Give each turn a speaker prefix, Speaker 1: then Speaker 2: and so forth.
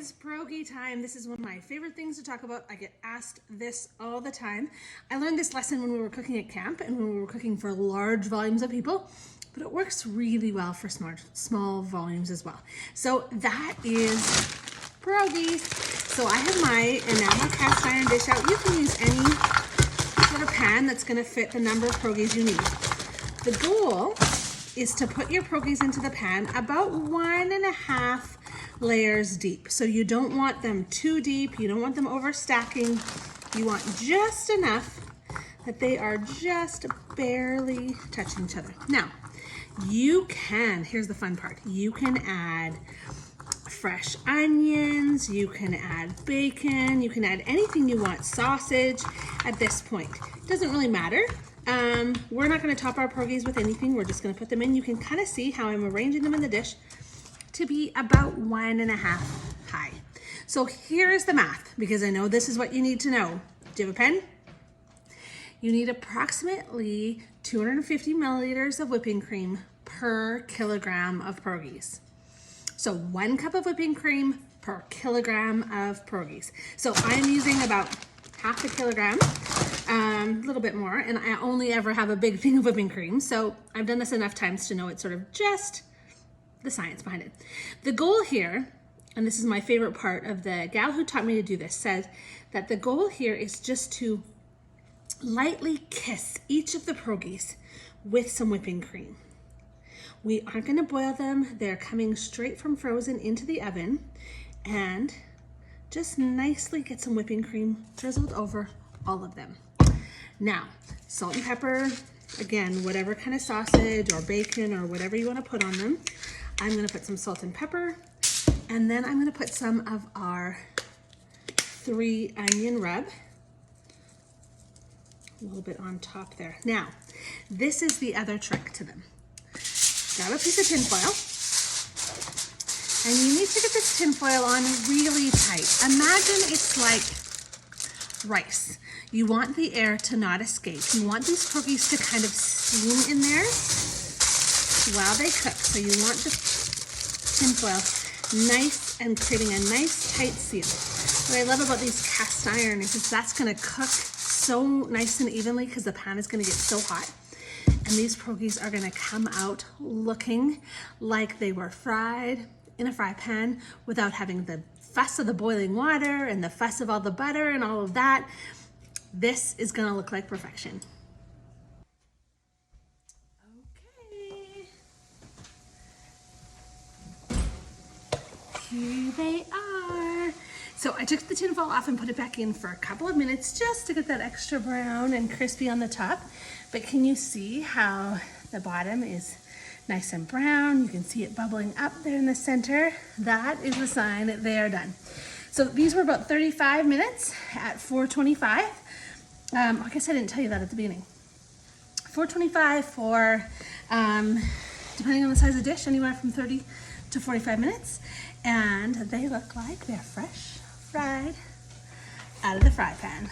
Speaker 1: friends, pierogi time. This is one of my favorite things to talk about. I get asked this all the time. I learned this lesson when we were cooking at camp and when we were cooking for large volumes of people, but it works really well for small volumes as well. So that is pierogies. So I have my enamel cast iron dish out. You can use any sort of pan that's going to fit the number of pierogies you need. The goal is to put your pierogies into the pan about 1.5 layers deep. So you don't want them too deep, you don't want them overstacking. You want just enough that they are just barely touching each other. Now, you can, here's the fun part, you can add fresh onions, you can add bacon, you can add anything you want, sausage at this point. It doesn't really matter. We're not going to top our pierogies with anything. We're just going to put them in. You can kind of see how I'm arranging them in the dish to be about 1.5 high. So here is the math, because I know this is what you need to know. Do you have a pen? You need approximately 250 milliliters of whipping cream per kilogram of pierogies. So 1 cup of whipping cream per kilogram of pierogies. So I'm using about half a kilogram, a little bit more, and I only ever have a big thing of whipping cream. So I've done this enough times to know it's sort of just the science behind it. The goal here, and this is my favorite part of the gal who taught me to do this, says that the goal here is just to lightly kiss each of the pierogies with some whipping cream. We aren't going to boil them. They're coming straight from frozen into the oven, and just nicely get some whipping cream drizzled over all of them. Now, salt and pepper, again, whatever kind of sausage or bacon or whatever you want to put on them. I'm going to put some salt and pepper, and then I'm going to put some of our 3 onion rub, a little bit on top there. Now, this is the other trick to them. Grab a piece of tin foil, and you need to get this tin foil on really tight. Imagine it's like rice. You want the air to not escape. You want these pierogies to kind of steam in there while they cook. So you want the tin foil nice and creating a nice tight seal. What I love about these cast iron is that's going to cook so nice and evenly because the pan is going to get so hot. And these pierogies are going to come out looking like they were fried in a fry pan without having the fuss of the boiling water and the fuss of all the butter and all of that. This is going to look like perfection. Okay. Here they are. So I took the tin foil off and put it back in for a couple of minutes just to get that extra brown and crispy on the top. But can you see how the bottom is nice and brown? You can see it bubbling up there in the center. That is the sign that they are done. So these were about 35 minutes at 425. I guess I didn't tell you that at the beginning. 425 for, depending on the size of the dish, anywhere from 30 to 45 minutes. And they look like they're fresh, fried out of the fry pan.